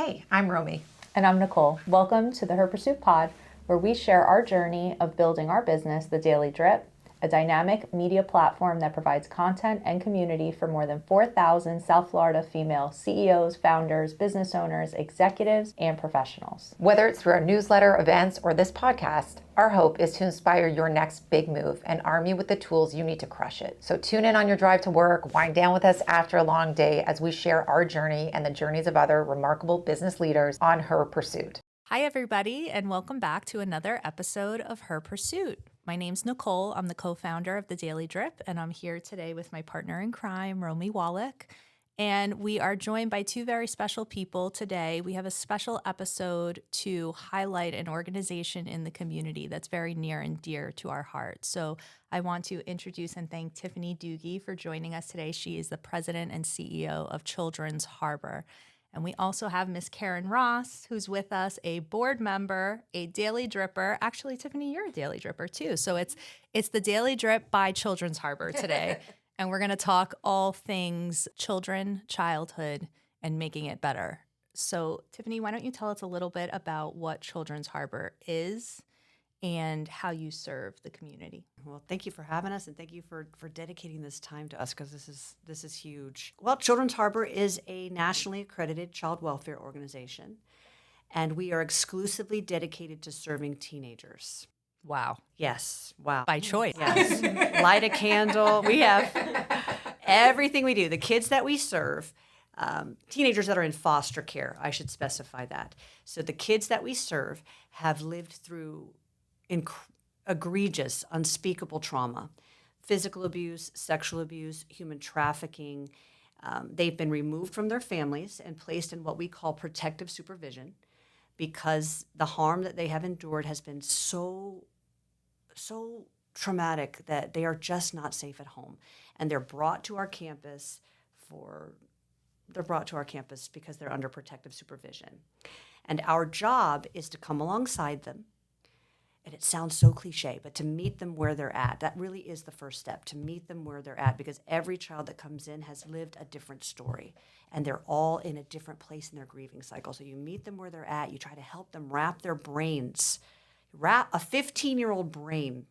Hi, I'm Romi. And I'm Nicole. Welcome to the Her Pursuit Pod, where we share our journey of building our business, The Daily Drip, a dynamic media platform that provides content and community for more than 4,000 South Florida female CEOs, founders, business owners, executives, and professionals. Whether it's through our newsletter, events, or this podcast, our hope is to inspire your next big move and arm you with the tools you need to crush it. So tune in on your drive to work, wind down with us after a long day as we share our journey and the journeys of other remarkable business leaders on Her Pursuit. Hi, everybody, and welcome back to another episode of Her Pursuit. My name's Nicole. I'm the co-founder of The Daily Drip, and I'm here today with my partner in crime, Romi Wallach. And we are joined by two very special people today. We have a special episode to highlight an organization in the community that's very near and dear to our heart. So I want to introduce and thank Tiffani Dhooge for joining us today. She is the president and CEO of Children's Harbor. And we also have Miss Karen Ross, who's with us, a board member, a Daily Dripper. Actually, Tiffani, you're a Daily Dripper too. So it's the Daily Drip by Children's Harbor today. And we're going to talk all things children, childhood, and making it better. So Tiffani, why don't you tell us a little bit about what Children's Harbor is and how you serve the community? Well, thank you for having us, and thank you for dedicating this time to us, because this is huge. Well, Children's Harbor is a nationally accredited child welfare organization, and we are exclusively dedicated to serving teenagers. Wow. Yes. Wow. By choice. Yes. Light a candle. We have everything we do. The kids that we serve, teenagers that are in foster care, I should specify that. So the kids that we serve have lived through egregious, unspeakable trauma, physical abuse, sexual abuse, human trafficking. They've been removed from their families and placed in what we call protective supervision, because the harm that they have endured has been so traumatic that they are just not safe at home. And they're brought to our campus because they're under protective supervision. And our job is to come alongside them. And it sounds so cliche, but to meet them where they're at. That really is the first step, to meet them where they're at, because every child that comes in has lived a different story, and they're all in a different place in their grieving cycle. So you meet them where they're at. You try to help them wrap their brains, wrap a 15-year-old brain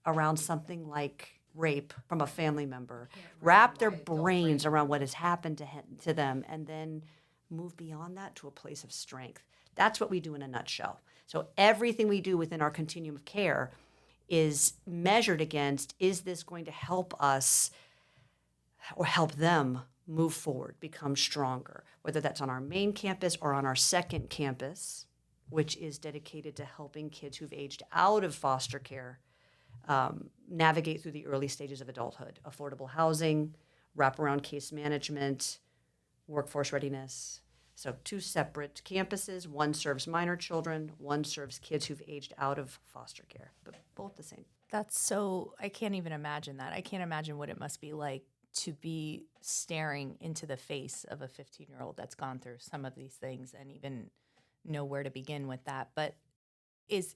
around something like rape from a family member, wrap their brains around what has happened to them, and then move beyond that to a place of strength. That's what we do in a nutshell. So everything we do within our continuum of care is measured against, is this going to help us or help them move forward, become stronger, whether that's on our main campus or on our second campus, which is dedicated to helping kids who've aged out of foster care navigate through the early stages of adulthood, affordable housing, wraparound case management, workforce readiness. So two separate campuses. One serves minor children, one serves kids who've aged out of foster care, but both the same. I can't even imagine that. I can't imagine what it must be like to be staring into the face of a 15-year-old that's gone through some of these things and even know where to begin with that. But is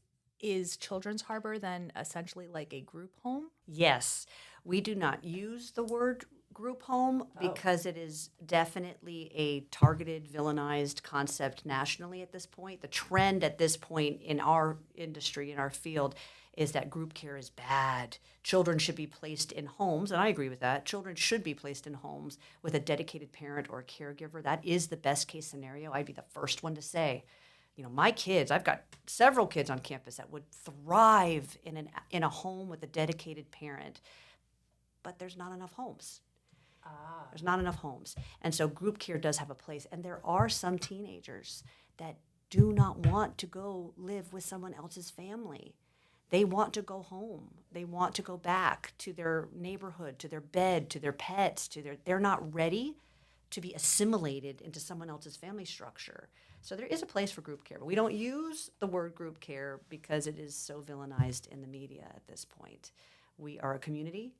Children's Harbor then essentially like a group home? Yes. We do not use the word group home because it is definitely a targeted, villainized concept nationally at this point. The trend at this point in our industry, in our field, is that group care is bad. Children should be placed in homes, and I agree with that. Children should be placed in homes with a dedicated parent or a caregiver. That is the best case scenario. I'd be the first one to say, my kids, I've got several kids on campus that would thrive in a home with a dedicated parent, but there's not enough homes. There's not enough homes. And so group care does have a place. And there are some teenagers that do not want to go live with someone else's family. They want to go home. They want to go back to their neighborhood, to their bed, to their pets, they're not ready to be assimilated into someone else's family structure. So there is a place for group care, but we don't use the word group care because it is so villainized in the media at this point. We are a community.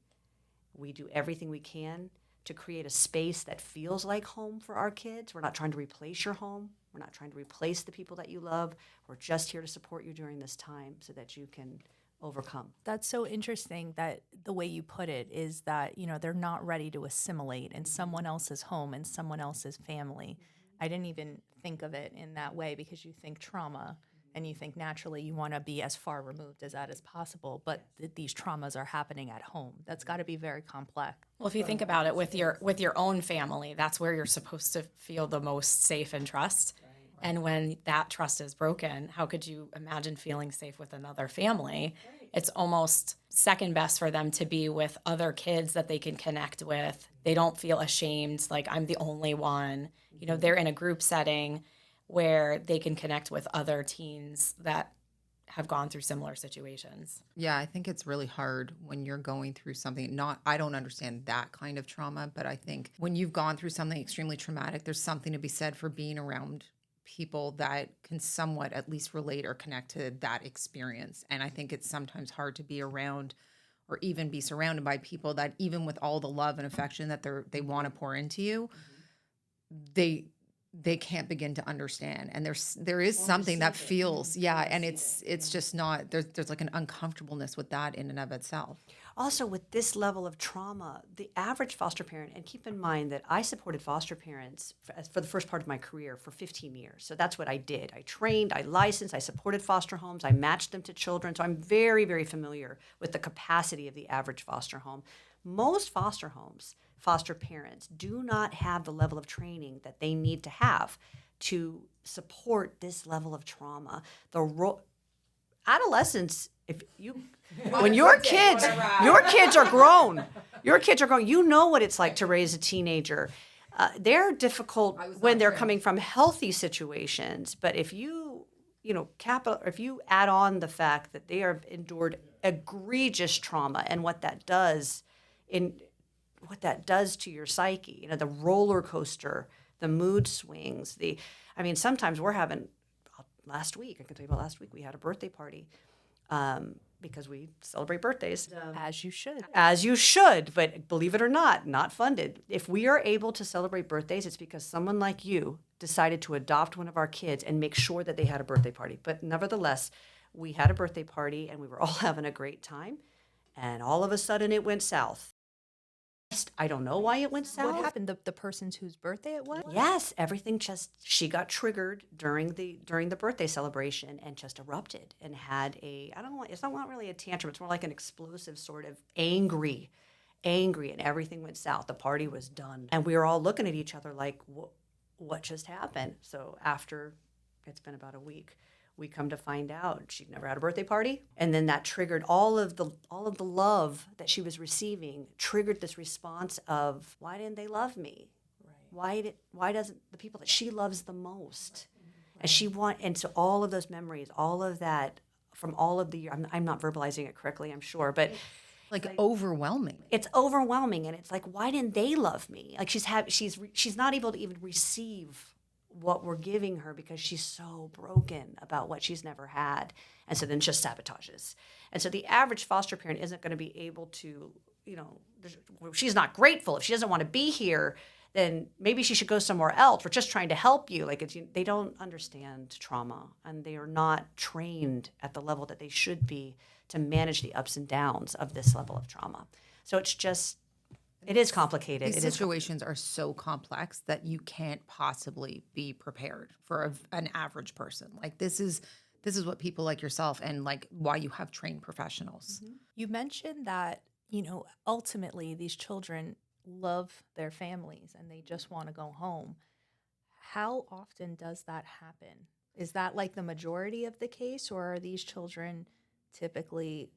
We do everything we can to create a space that feels like home for our kids. We're not trying to replace your home. We're not trying to replace the people that you love. We're just here to support you during this time so that you can overcome. That's so interesting that the way you put it is that, they're not ready to assimilate in someone else's home and someone else's family. I didn't even think of it in that way because you think trauma and you think naturally you want to be as far removed as that as possible, but these traumas are happening at home. That's got to be very complex. Well, if you think about it with your own family, that's where you're supposed to feel the most safe and trust. And when that trust is broken, how could you imagine feeling safe with another family? It's almost second best for them to be with other kids that they can connect with. They don't feel ashamed, like I'm the only one. You know, they're in a group setting where they can connect with other teens that have gone through similar situations. Yeah, I think it's really hard when you're going through something. I don't understand that kind of trauma, but I think when you've gone through something extremely traumatic, there's something to be said for being around people that can somewhat at least relate or connect to that experience. And I think it's sometimes hard to be around or even be surrounded by people that, even with all the love and affection that they want to pour into you, they can't begin to understand. And there is something that feels, and it's just not, there's like an uncomfortableness with that in and of itself. Also, with this level of trauma, the average foster parent, and keep in mind that I supported foster parents for the first part of my career for 15 years. So that's what I did. I trained, I licensed, I supported foster homes, I matched them to children. So I'm very, very familiar with the capacity of the average foster home. Most foster homes, foster parents do not have the level of training that they need to have to support this level of trauma. Adolescents, when your kids are grown, you know what it's like to raise a teenager. They're difficult when they're coming from healthy situations, but if you add on the fact that they have endured egregious trauma and what that does to your psyche, the roller coaster, the mood swings, sometimes we're having. Last week, I can tell you about last week, we had a birthday party because we celebrate birthdays. As you should. As you should, but believe it or not funded. If we are able to celebrate birthdays, it's because someone like you decided to adopt one of our kids and make sure that they had a birthday party. But nevertheless, we had a birthday party and we were all having a great time. And all of a sudden it went south. I don't know why it went south. What happened? The person's whose birthday it was? Yes, everything she got triggered during the birthday celebration and just erupted and had it's not really a tantrum. It's more like an explosive sort of angry, and everything went south. The party was done. And we were all looking at each other like, what just happened? So after, it's been about a week, we come to find out she'd never had a birthday party. And then that triggered all of the love that she was receiving, triggered this response of, why didn't they love me? Right. Why doesn't the people that she loves the most? Right. And so all of those memories, all of that from all of the, I'm not verbalizing it correctly, I'm sure, but Like overwhelming. It's overwhelming. And it's like, why didn't they love me? Like she's not able to even receive what we're giving her because she's so broken about what she's never had. And so then just sabotages. And so the average foster parent isn't going to be able to, she's not grateful. If she doesn't want to be here, then maybe she should go somewhere else. We're just trying to help you. They don't understand trauma and they are not trained at the level that they should be to manage the ups and downs of this level of trauma. So it is complicated. These situations are so complex that you can't possibly be prepared for an average person. Like this is what people like yourself and like why you have trained professionals. Mm-hmm. You mentioned that, ultimately these children love their families and they just want to go home. How often does that happen? Is that like the majority of the case, or are these children typically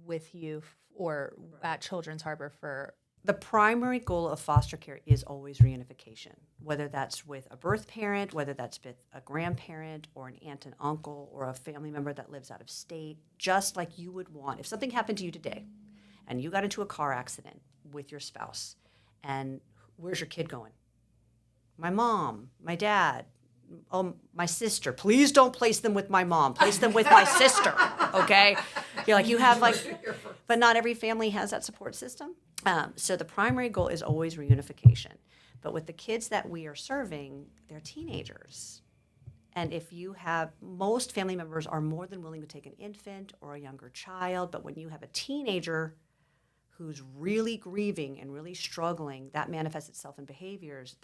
with you or at Children's Harbor for? The primary goal of foster care is always reunification, whether that's with a birth parent, whether that's with a grandparent or an aunt and uncle or a family member that lives out of state, just like you would want. If something happened to you today and you got into a car accident with your spouse, and where's your kid going? My mom, my dad, my sister. Please don't place them with my mom. Place them with my sister, okay? But not every family has that support system. So the primary goal is always reunification. But with the kids that we are serving, they're teenagers. And most family members are more than willing to take an infant or a younger child, but when you have a teenager who's really grieving and really struggling, that manifests itself in behaviors.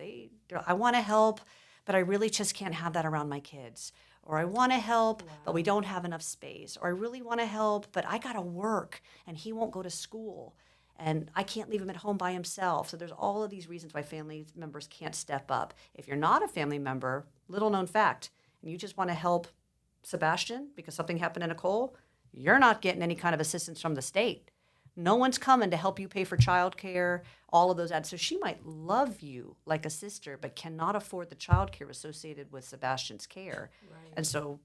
I want to help, but I really just can't have that around my kids. Or I want to help, but we don't have enough space. Or I really want to help, but I got to work and he won't go to school. And I can't leave him at home by himself. So there's all of these reasons why family members can't step up. If you're not a family member, little known fact, and you just want to help Sebastian because something happened to Nicole, you're not getting any kind of assistance from the state. No one's coming to help you pay for childcare, all of those ads. So she might love you like a sister, but cannot afford the childcare associated with Sebastian's care. Right. And so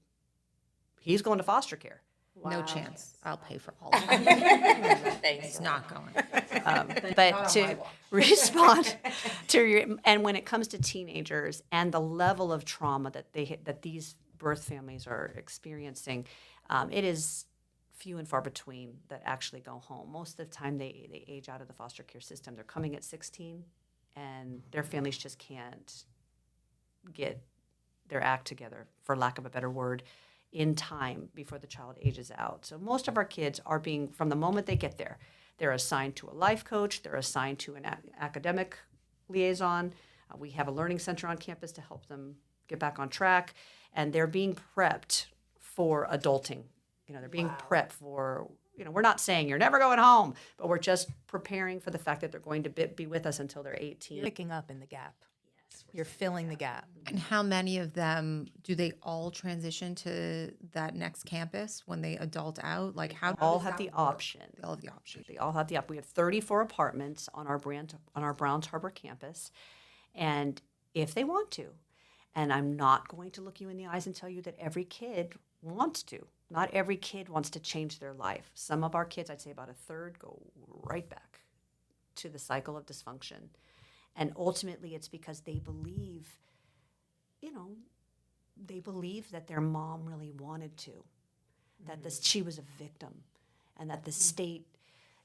he's going to foster care. No chance. I'll pay for all of it. He's not going. But to respond to your, and when it comes to teenagers and the level of trauma that these birth families are experiencing, it is few and far between that actually go home. Most of the time they age out of the foster care system. They're coming at 16 and their families just can't get their act together, for lack of a better word, in time before the child ages out. So most of our kids are being, from the moment they get there, they're assigned to a life coach, they're assigned to an academic liaison. We have a learning center on campus to help them get back on track, and they're being prepped for adulting. They're being prepped for, we're not saying you're never going home, but we're just preparing for the fact that they're going to be with us until they're 18. You're picking up in the gap. Yes, you're filling the gap. And how many of them, do they all transition to that next campus when they adult out? Like how all have the option. They all have the option. They all have the option. We have 34 apartments on our Browns Harbor campus, and if they want to, and I'm not going to look you in the eyes and tell you that every kid wants to. Not every kid wants to change their life. Some of our kids, I'd say about a third, go right back to the cycle of dysfunction. And ultimately it's because they believe, they believe that their mom really wanted to, that she was a victim, and that the state,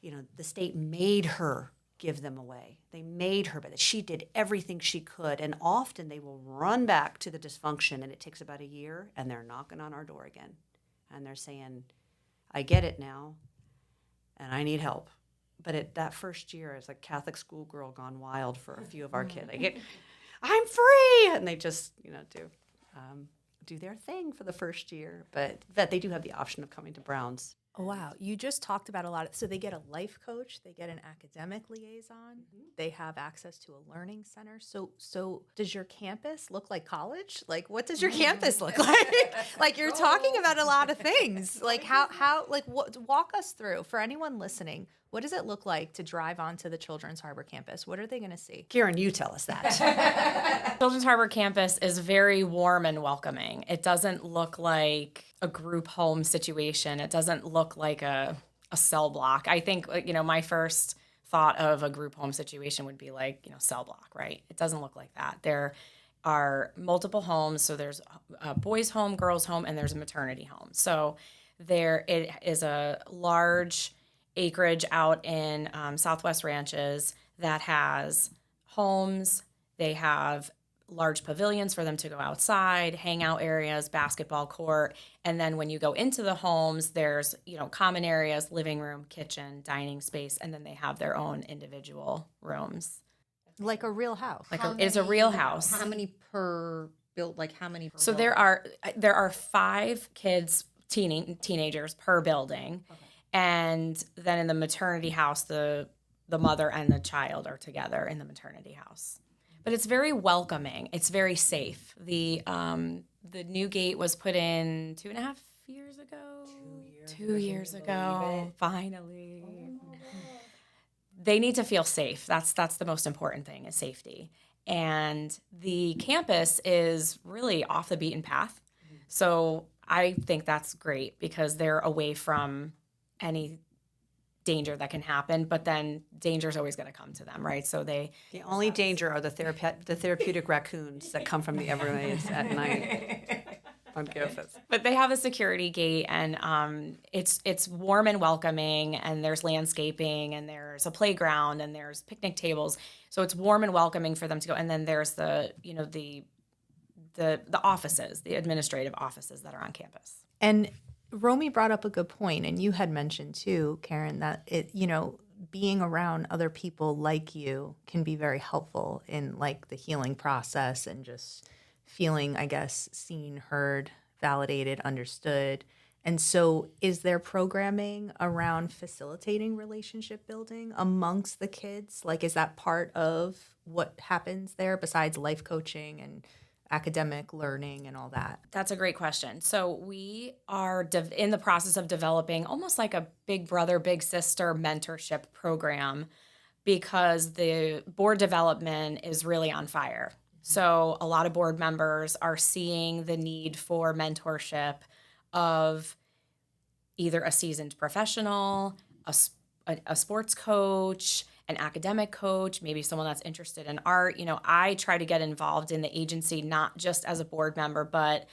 the state made her give them away. They made her, but that she did everything she could. And often they will run back to the dysfunction, and it takes about a year, and they're knocking on our door again. And they're saying, I get it now, and I need help. But that first year, it's like Catholic schoolgirl gone wild for a few of our kids. They get, I'm free! And they just, do their thing for the first year. But that they do have the option of coming to Browns. Oh, wow. You just talked about a lot so they get a life coach, they get an academic liaison, they have access to a learning center. So does your campus look like college? Like, what does your campus look like? Like, you're talking about a lot of things. Like, walk us through, for anyone listening, what does it look like to drive onto the Children's Harbor campus? What are they going to see? Karen, you tell us that. Children's Harbor campus is very warm and welcoming. It doesn't look like a group home situation. It doesn't look like a cell block. I think, my first thought of a group home situation would be like, cell block, right? It doesn't look like that. There are multiple homes. So there's a boys' home, girls' home, and there's a maternity home. So it is a large acreage out in Southwest Ranches that has homes. They have large pavilions for them to go outside, hangout areas, basketball court. And then when you go into the homes, there's, common areas, living room, kitchen, dining space, and then they have their own individual rooms. Like a real house. It's a real house. How many per build? Like how many per So building? there are 5 kids, teenagers per building. Okay. And then in the maternity house, the mother and the child are together in the maternity house. But it's very welcoming. It's very safe. The new gate was put in 2.5 years ago. 2 years ago. Finally. They need to feel safe. That's the most important thing, is safety. And the campus is really off the beaten path. So I think that's great because they're away from any danger that can happen, but then danger is always going to come to them, right? So the only danger are the therapeutic raccoons that come from the Everglades at night on campus. But they have a security gate, and it's warm and welcoming, and there's landscaping, and there's a playground, and there's picnic tables. So it's warm and welcoming for them to go. And then there's the offices, the administrative offices that are on campus. And Romi brought up a good point, and you had mentioned too, Karen, that being around other people like you can be very helpful in like the healing process and just feeling, I guess, seen, heard, validated, understood. And so is there programming around facilitating relationship building amongst the kids? Like, is that part of what happens there besides life coaching and academic learning and all that? That's a great question. So we are in the process of developing almost like a big brother, big sister mentorship program because the board development is really on fire. So a lot of board members are seeing the need for mentorship of either a seasoned professional, a sports coach, an academic coach, maybe someone that's interested in art. I try to get involved in the agency, not just as a board member, but,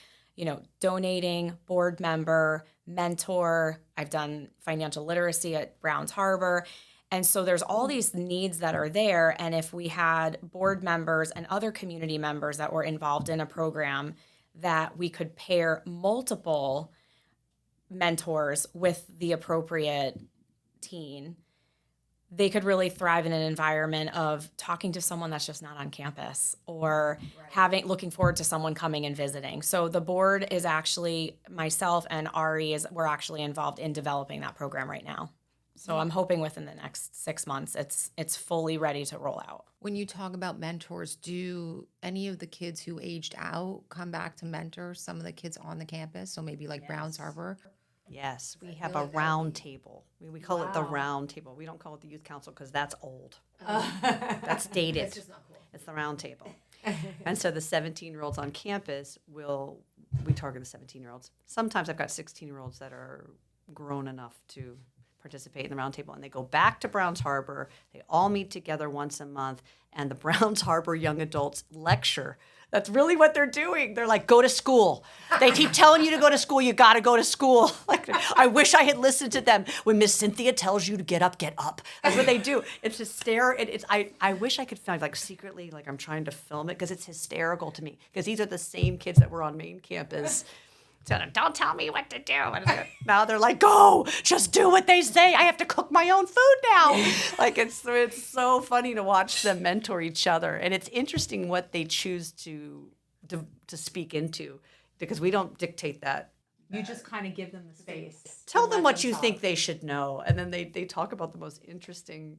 donating, board member, mentor. I've done financial literacy at Browns Harbor. And so there's all these needs that are there. And if we had board members and other community members that were involved in a program that we could pair multiple mentors with the appropriate teen, they could really thrive in an environment of talking to someone that's just not on campus or looking forward to someone coming and visiting. So the board is actually, myself and Ari we're actually involved in developing that program right now. So I'm hoping within the next 6 months, it's fully ready to roll out. When you talk about mentors, do any of the kids who aged out come back to mentor some of the kids on the campus? So maybe like Browns Harbor? Yes, we have a round table. We call it the round table. We don't call it the youth council because that's old. That's dated. It's just not cool. It's the round table. And so the 17-year-olds on campus we target the 17-year-olds. Sometimes I've got 16-year-olds that are grown enough to participate in the round table, and they go back to Browns Harbor. They all meet together once a month, and the Browns Harbor young adults lecture. That's really what they're doing. They're like, go to school. They keep telling you to go to school. You got to go to school. Like, I wish I had listened to them. When Miss Cynthia tells you to get up, get up. That's what they do. It's hysterical. I wish I could find, like, secretly, like, I'm trying to film it because it's hysterical to me. Because these are the same kids that were on main campus. So don't tell me what to do. And now they're like, go, just do what they say. I have to cook my own food now. Like, it's so funny to watch them mentor each other. And it's interesting what they choose to speak into, because we don't dictate that. You just kind of give them the space. Tell them what you think they should know. And then they talk about the most interesting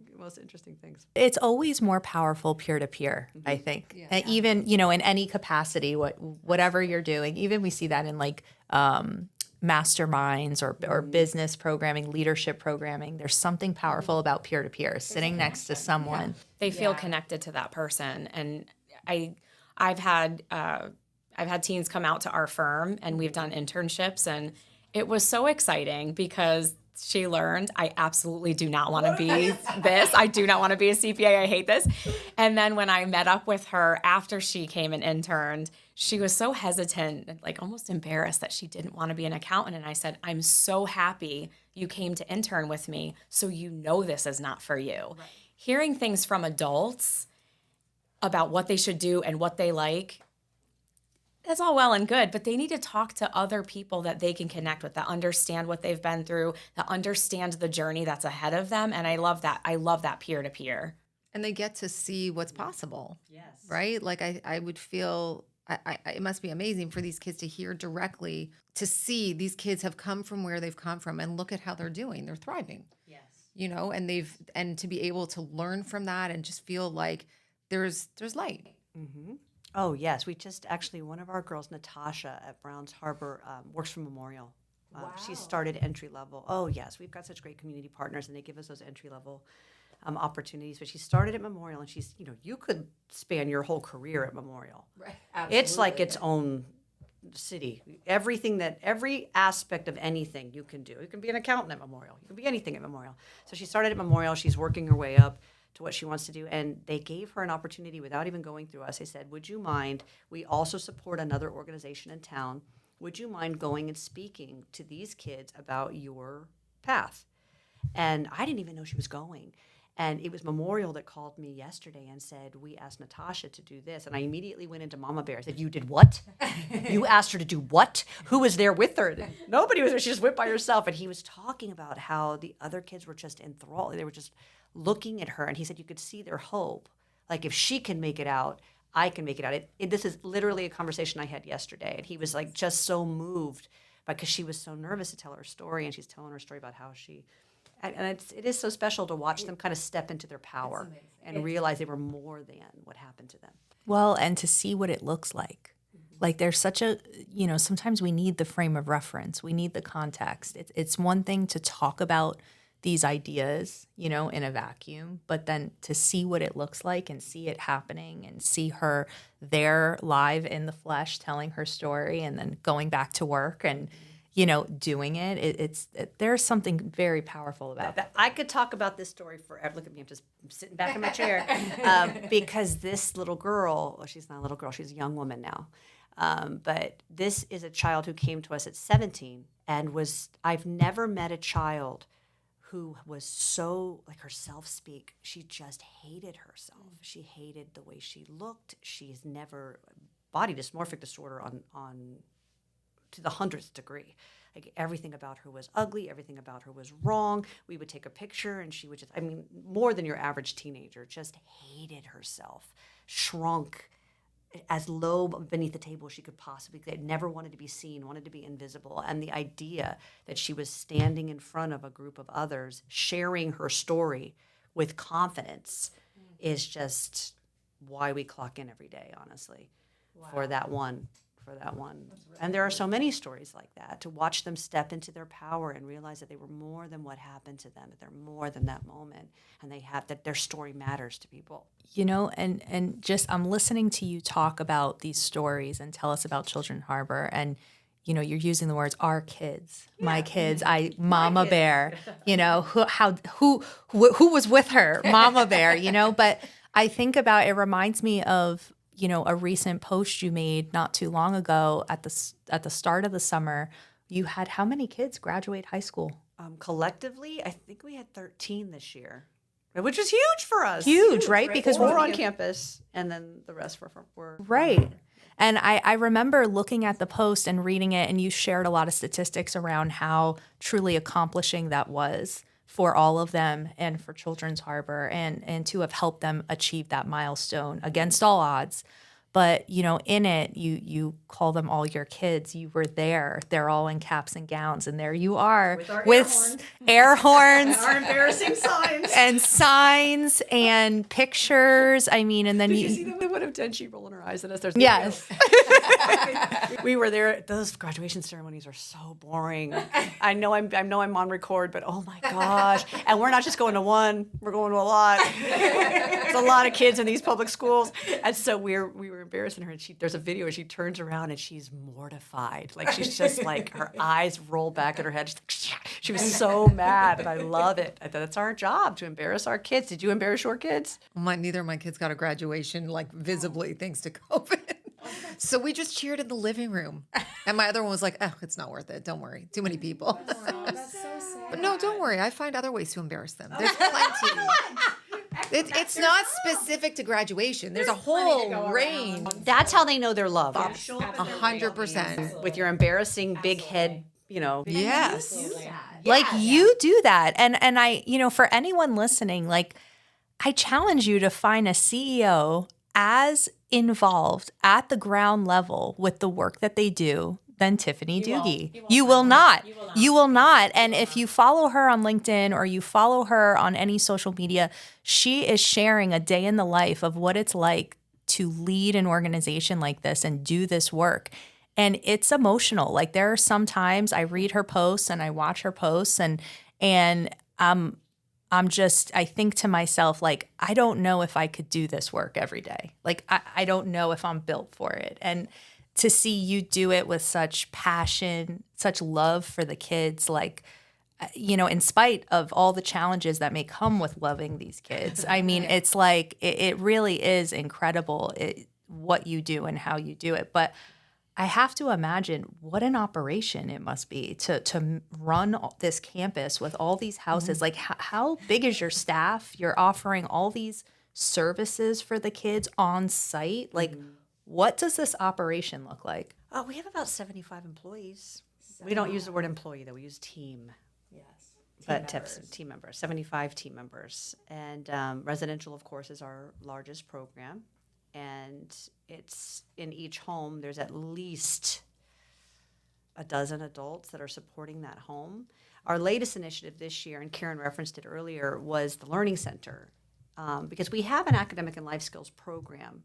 things. It's always more powerful peer-to-peer, I think. Yeah. And even, in any capacity, whatever you're doing, even we see that in like masterminds or business programming, leadership programming. There's something powerful about peer-to-peer, sitting next to someone. Yeah. They feel connected to that person. And I've had teens come out to our firm, and we've done internships, and it was so exciting because she learned, I absolutely do not want to be this. I do not want to be a CPA. I hate this. And then when I met up with her after she came and interned, she was so hesitant and like almost embarrassed that she didn't want to be an accountant. And I said, I'm so happy you came to intern with me, so you know this is not for you. Right. Hearing things from adults about what they should do and what they like, that's all well and good, but they need to talk to other people that they can connect with, that understand what they've been through, that understand the journey that's ahead of them. And I love that. I love that peer-to-peer. And they get to see what's possible. Yes. Right? Like I would feel, it must be amazing for these kids to hear directly, to see these kids have come from where they've come from and look at how they're doing. They're thriving. Yes. And to be able to learn from that and just feel like there's light. Mm-hmm. Oh, yes. We just actually, one of our girls, Natasha at Browns Harbor, works for Memorial. Wow. She started entry level. Oh, yes. We've got such great community partners, and they give us those entry level opportunities. But she started at Memorial, and she's, you could span your whole career at Memorial. Right. Absolutely. It's like its own city. Every aspect of anything you can do. You can be an accountant at Memorial. You can be anything at Memorial. So she started at Memorial. She's working her way up to what she wants to do, and they gave her an opportunity without even going through us. They said, would you mind, we also support another organization in town, would you mind going and speaking to these kids about your path? And I didn't even know she was going. And it was Memorial that called me yesterday and said, we asked Natasha to do this. And I immediately went into Mama Bear. I said, you did what? You asked her to do what? Who was there with her? Nobody was there. She just went by herself. And he was talking about how the other kids were just enthralled. They were just looking at her. And he said, you could see their hope. Like, if she can make it out, I can make it out. This is literally a conversation I had yesterday, and he was like just so moved because she was so nervous to tell her story, and she's telling her story about how she, and it is so special to watch them kind of step into their power and realize they were more than what happened to them. Well, and to see what it looks like. Like there's such a, sometimes we need the frame of reference. We need the context. It's one thing to talk about these ideas, in a vacuum, but then to see what it looks like and see it happening and see her there live in the flesh telling her story and then going back to work and, doing it. There's something very powerful about that. I could talk about this story forever. Look at me, I'm just sitting back in my chair. Because this little girl, well, she's not a little girl, she's a young woman now. But this is a child who came to us at 17 and I've never met a child who was so, like her self-speak, she just hated herself. She hated the way she looked. She's never, body dysmorphic disorder on to the 100th degree. Like everything about her was ugly, everything about her was wrong. We would take a picture and she would just, more than your average teenager, just hated herself, shrunk as low beneath the table as she could possibly get, never wanted to be seen, wanted to be invisible. And the idea that she was standing in front of a group of others, sharing her story with confidence is just why we clock in every day, honestly, for that one. And there are so many stories like that, to watch them step into their power and realize that they were more than what happened to them, that they're more than that moment, and that their story matters to people. And just I'm listening to you talk about these stories and tell us about Children Harbor, and you're using the words our kids, my kids, Mama Bear, who was with her, Mama Bear, but I think about, it reminds me of a recent post you made not too long ago at the start of the summer. You had how many kids graduate high school? Collectively, I think we had 13 this year, which is huge for us. Huge, right? Because we're on campus, and then the rest were right. And I remember looking at the post and reading it, and you shared a lot of statistics around how truly accomplishing that was for all of them and for Children's Harbor, and to have helped them achieve that milestone against all odds. But, in it, you call them all your kids. You were there. They're all in caps and gowns. And there you are with air horns. And our embarrassing signs. And signs and pictures. And then Did you see the one of Tenchi rolling her eyes at us? There's yes. We were there. Those graduation ceremonies are so boring. I know I'm on record, but oh my gosh. And we're not just going to one, we're going to a lot. There's a lot of kids in these public schools. And so we were embarrassing her, and there's a video where she turns around and she's mortified. Like she's just like, her eyes roll back in her head. She was so mad, and I love it. That's our job, to embarrass our kids. Did you embarrass your kids? Neither of my kids got a graduation, visibly, thanks to COVID. So we just cheered in the living room. And my other one was like, oh, it's not worth it. Don't worry. Too many people. That's so sad. But no, don't worry. I find other ways to embarrass them. There's plenty. It's not specific to graduation. There's a whole range. That's how they know they're loved. 100%. With your embarrassing big head, Yes. Like you do that. And I, for anyone listening, I challenge you to find a CEO as involved at the ground level with the work that they do than Tiffani Dhooge. You will not. You will not. And if you follow her on LinkedIn or you follow her on any social media, she is sharing a day in the life of what it's like to lead an organization like this and do this work. And it's emotional. There are some times I read her posts and I watch her posts and I think to myself, I don't know if I could do this work every day. I don't know if I'm built for it. And to see you do it with such passion, such love for the kids, in spite of all the challenges that may come with loving these kids. It's it really is incredible what you do and how you do it. But I have to imagine what an operation it must be to run this campus with all these houses. How big is your staff? You're offering all these services for the kids on site. What does this operation look like? We have about 75 employees. We don't use the word employee, though. We use team. Yes. Team members, 75 team members. And residential, of course, is our largest program. and it's in each home, there's at least a dozen adults that are supporting that home. Our latest initiative this year, and Karen referenced it earlier, was the Learning Center, because we have an academic and life skills program.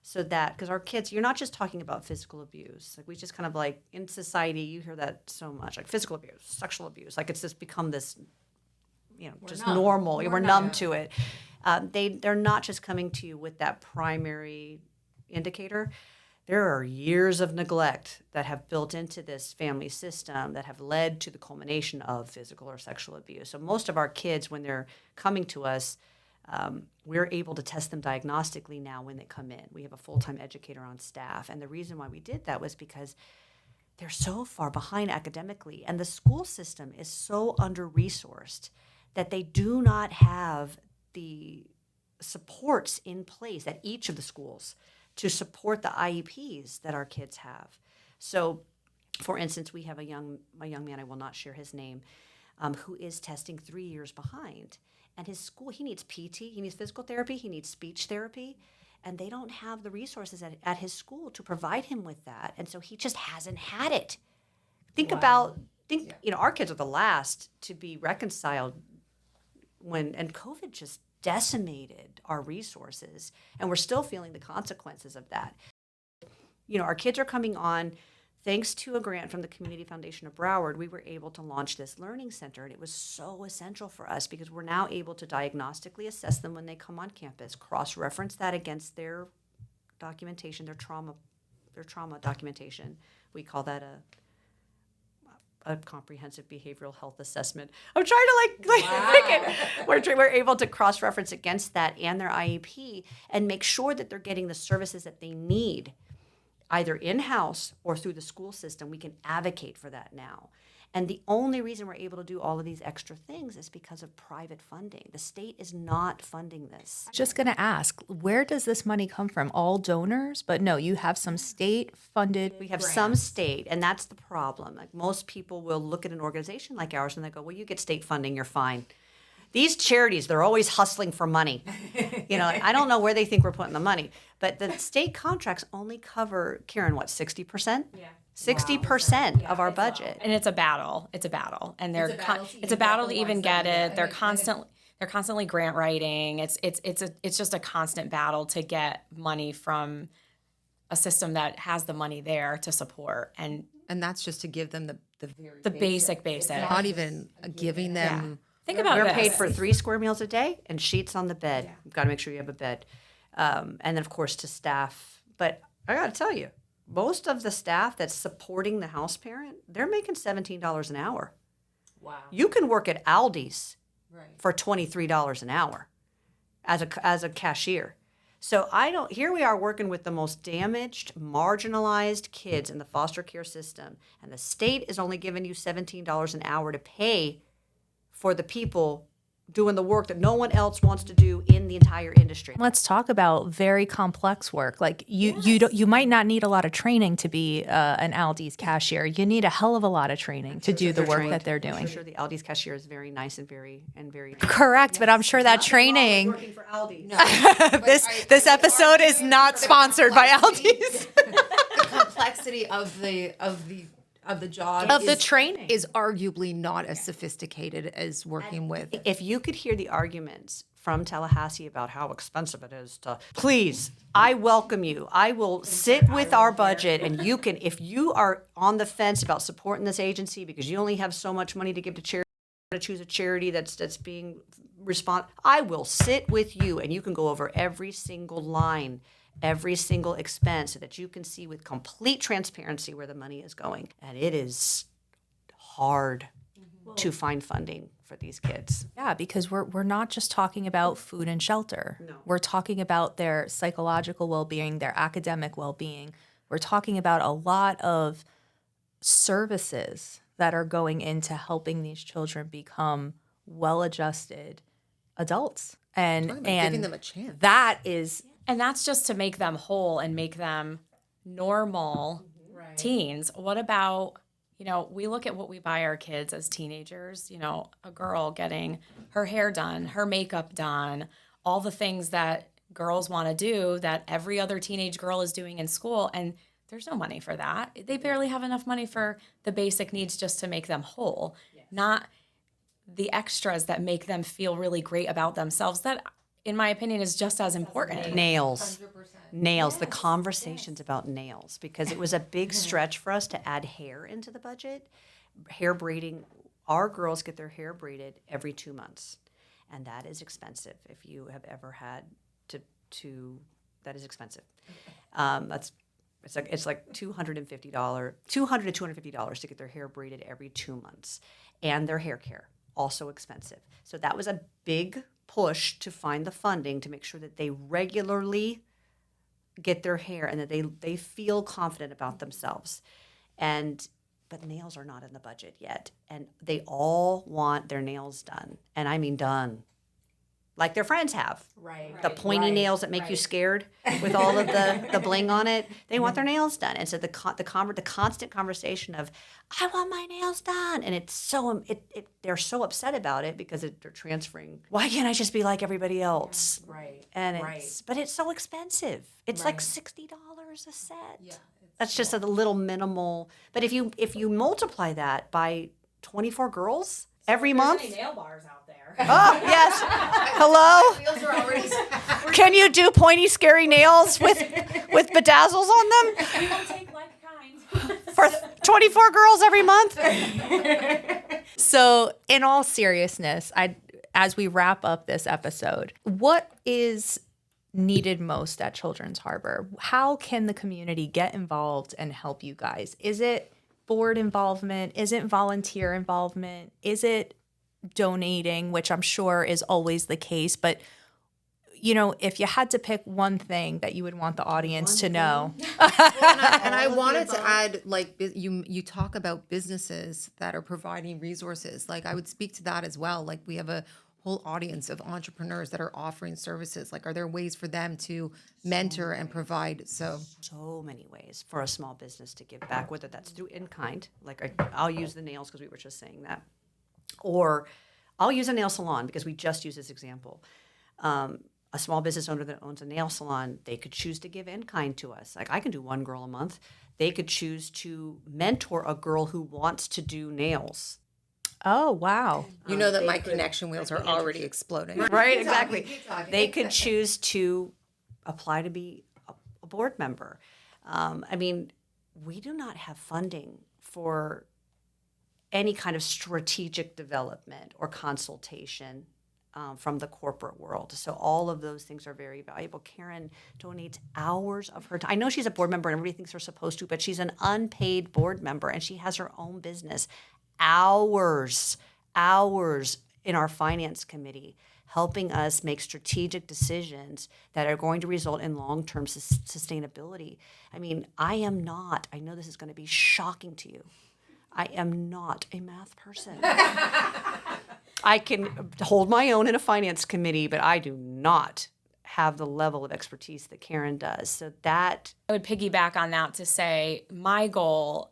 So that, because our kids, you're not just talking about physical abuse. Like we just kind of like, in society, you hear that so much, like physical abuse, sexual abuse. Like it's just become this, just normal. We're numb to it. They're not just coming to you with that primary indicator. There are years of neglect that have built into this family system that have led to the culmination of physical or sexual abuse. So most of our kids, when they're coming to us, we're able to test them diagnostically now when they come in. We have a full-time educator on staff. And the reason why we did that was because they're so far behind academically, and the school system is so under-resourced that they do not have the supports in place at each of the schools to support the IEPs that our kids have. So, for instance, we have a young man, I will not share his name, who is testing 3 years behind. And his school, he needs PT, he needs physical therapy, he needs speech therapy, and they don't have the resources at his school to provide him with that. And so he just hasn't had it. Our kids are the last to be reconciled and COVID just decimated our resources, and we're still feeling the consequences of that. Our kids are coming on. Thanks to a grant from the Community Foundation of Broward, we were able to launch this learning center, and it was so essential for us because we're now able to diagnostically assess them when they come on campus, cross-reference that against their documentation, their trauma documentation. We call that a comprehensive behavioral health assessment. I'm trying to make it. We're able to cross-reference against that and their IEP and make sure that they're getting the services that they need, either in-house or through the school system. We can advocate for that now. And the only reason we're able to do all of these extra things is because of private funding. The state is not funding this. Just going to ask, where does this money come from? All donors? But no, you have some state-funded We have some state, and that's the problem. Like most people will look at an organization like ours and they go, well, you get state funding, you're fine. These charities, they're always hustling for money. I don't know where they think we're putting the money. But the state contracts only cover, Karen, 60%? Yeah. 60% of our budget. And it's a battle. It's a battle. And it's a battle to even get it. They're constantly grant writing. It's just a constant battle to get money from a system that has the money there to support. And that's just to give them the basic. Not even giving them. Think about We're this. paid for 3 square meals a day and sheets on the bed. You've got to make sure you have a bed. And then, of course, to staff. But I got to tell you, most of the staff that's supporting the house parent, they're making $17 an hour. Wow. You can work at Aldi's for $23 an hour as a cashier. So here we are working with the most damaged, marginalized kids in the foster care system, and the state is only giving you $17 an hour to pay for the people doing the work that no one else wants to do in the entire industry. Let's talk about very complex work. Like you might not need a lot of training to be an Aldi's cashier. You need a hell of a lot of training to do the work that they're doing. I'm sure the Aldi's cashier is very nice and very correct, but I'm sure that training. Working for Aldi. This episode is not sponsored by Aldi's. The complexity of the job of the training is arguably not as sophisticated as working with. If you could hear the arguments from Tallahassee about how expensive it is please, I welcome you. I will sit with our budget, and you can, if you are on the fence about supporting this agency because you only have so much money to give to charity, to choose a charity that's being I will sit with you, and you can go over every single line, every single expense, so that you can see with complete transparency where the money is going. And it is hard to find funding for these kids. Yeah, because we're not just talking about food and shelter. No. We're talking about their psychological well-being, their academic well-being. We're talking about a lot of services that are going into helping these children become well-adjusted adults. And giving them a chance. That is... And that's just to make them whole and make them normal teens. What about, we look at what we buy our kids as teenagers, a girl getting her hair done, her makeup done, all the things that girls want to do that every other teenage girl is doing in school, and there's no money for that. They barely have enough money for the basic needs just to make them whole, not the extras that make them feel really great about themselves. That, in my opinion, is just as important. Nails. Nails, the conversations about nails, because it was a big stretch for us to add hair into the budget. Hair braiding, our girls get their hair braided every 2 months, and that is expensive. If you have ever had to that is expensive. It's like $200 to $250 to get their hair braided every 2 months, and their hair care, also expensive. So that was a big push to find the funding to make sure that they regularly get their hair and that they feel confident about themselves. But nails are not in the budget yet. And they all want their nails done. And I mean done. Like their friends have. Right. The pointy nails that make you scared with all of the bling on it. They want their nails done. And so the constant conversation of, I want my nails done. And it's so, they're so upset about it because they're transferring. Why can't I just be like everybody else? Right. And but it's so expensive. It's like $60 a set. Yeah. That's just a little minimal. But if you multiply that by 24 girls every month. There's any nail bars out there. Oh, yes. Hello? Can you do pointy, scary nails with bedazzles on them? We will take like kind. For 24 girls every month? So, in all seriousness, as we wrap up this episode, what is needed most at Children's Harbor? How can the community get involved and help you guys? Is it board involvement? Is it volunteer involvement? Is it donating, which I'm sure is always the case? But, if you had to pick one thing that you would want the audience to know. And I wanted to add, like, you talk about businesses that are providing resources. Like, I would speak to that as well. Like, we have a whole audience of entrepreneurs that are offering services. Like, are there ways for them to mentor and provide? So many ways for a small business to give back, whether that's through in-kind, like I'll use the nails because we were just saying that, or I'll use a nail salon because we just use this example. A small business owner that owns a nail salon, they could choose to give in-kind to us. Like, I can do one girl a month. They could choose to mentor a girl who wants to do nails. Oh, wow. you know that my connection wheels are already exploding. Right, exactly. They could choose to apply to be a board member. I mean, we do not have funding for any kind of strategic development or consultation from the corporate world. So all of those things are very valuable. Karen donates hours of her time. I know she's a board member and everybody thinks they're supposed to, but she's an unpaid board member and she has her own business. Hours in our finance committee helping us make strategic decisions that are going to result in long-term sustainability. I mean, I know this is going to be shocking to you, I am not a math person. I can hold my own in a finance committee, but I do not have the level of expertise that Karen does. So that I would piggyback on that to say my goal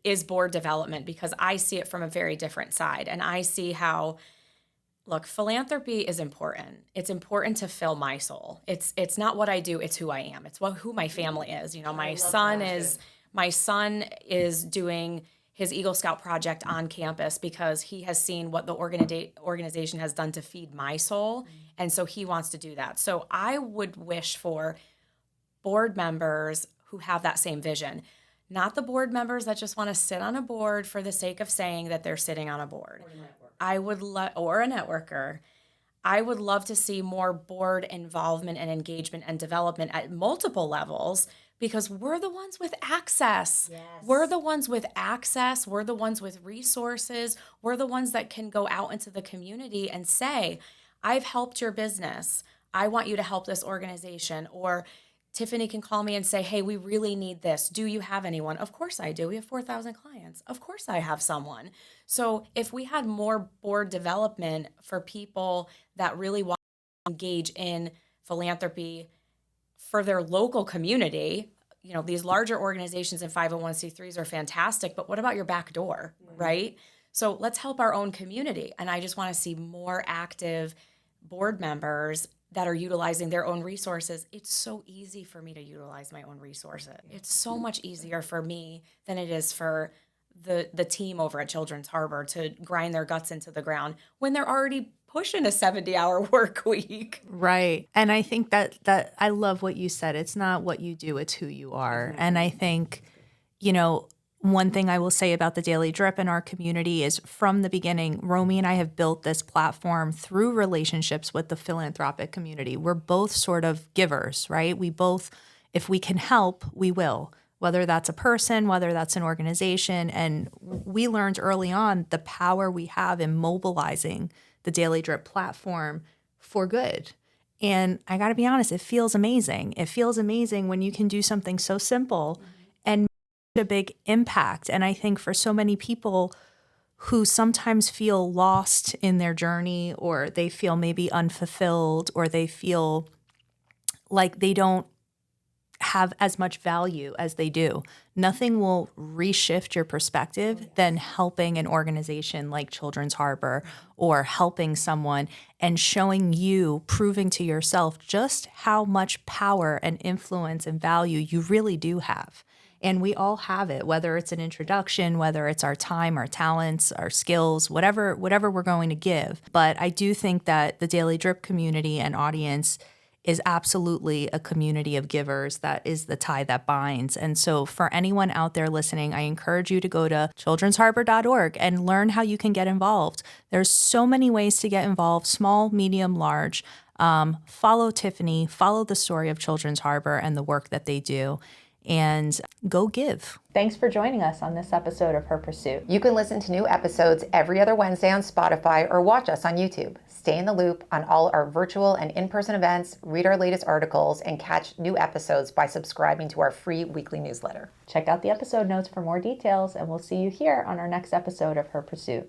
is board development, because I see it from a very different side. And I see how, look, philanthropy is important. It's important to fill my soul. It's not what I do, it's who I am. It's who my family is. My son is doing his Eagle Scout project on campus because he has seen what the organization has done to feed my soul. And so he wants to do that. So I would wish for board members who have that same vision. Not the board members that just want to sit on a board for the sake of saying that they're sitting on a board. Or a networker. I would love to see more board involvement and engagement and development at multiple levels, because we're the ones with access. Yes. We're the ones with access. We're the ones with resources. We're the ones that can go out into the community and say, I've helped your business. I want you to help this organization. Or Tiffani can call me and say, hey, we really need this. Do you have anyone? Of course I do. We have 4,000 clients. Of course I have someone. So if we had more board development for people that really want to engage in philanthropy for their local community, these larger organizations and 501c3s are fantastic, but what about your back door, right? So let's help our own community. And I just want to see more active board members that are utilizing their own resources, it's so easy for me to utilize my own resources. It's so much easier for me than it is for the team over at Children's Harbor to grind their guts into the ground when they're already pushing a 70-hour work week. Right. And I think that I love what you said. It's not what you do, it's who you are. And I think, one thing I will say about the Daily Drip in our community is from the beginning, Romi and I have built this platform through relationships with the philanthropic community. We're both sort of givers, right? We both, if we can help, we will, whether that's a person, whether that's an organization. And we learned early on the power we have in mobilizing the Daily Drip platform for good. And I got to be honest, it feels amazing. It feels amazing when you can do something so simple and a big impact. And I think for so many people who sometimes feel lost in their journey, or they feel maybe unfulfilled, or they feel like they don't have as much value as they do, nothing will reshift your perspective than helping an organization like Children's Harbor, or helping someone and showing you, proving to yourself just how much power and influence and value you really do have. And we all have it, whether it's an introduction, whether it's our time, our talents, our skills, whatever we're going to give. But I do think that the Daily Drip community and audience is absolutely a community of givers. That is the tie that binds. And so for anyone out there listening, I encourage you to go to childrensharbor.org and learn how you can get involved. There's so many ways to get involved, small, medium, large. Follow Tiffani, follow the story of Children's Harbor and the work that they do, and go give. Thanks for joining us on this episode of Her Pursuit. You can listen to new episodes every other Wednesday on Spotify or watch us on YouTube. Stay in the loop on all our virtual and in-person events, read our latest articles, and catch new episodes by subscribing to our free weekly newsletter. Check out the episode notes for more details, and we'll see you here on our next episode of Her Pursuit.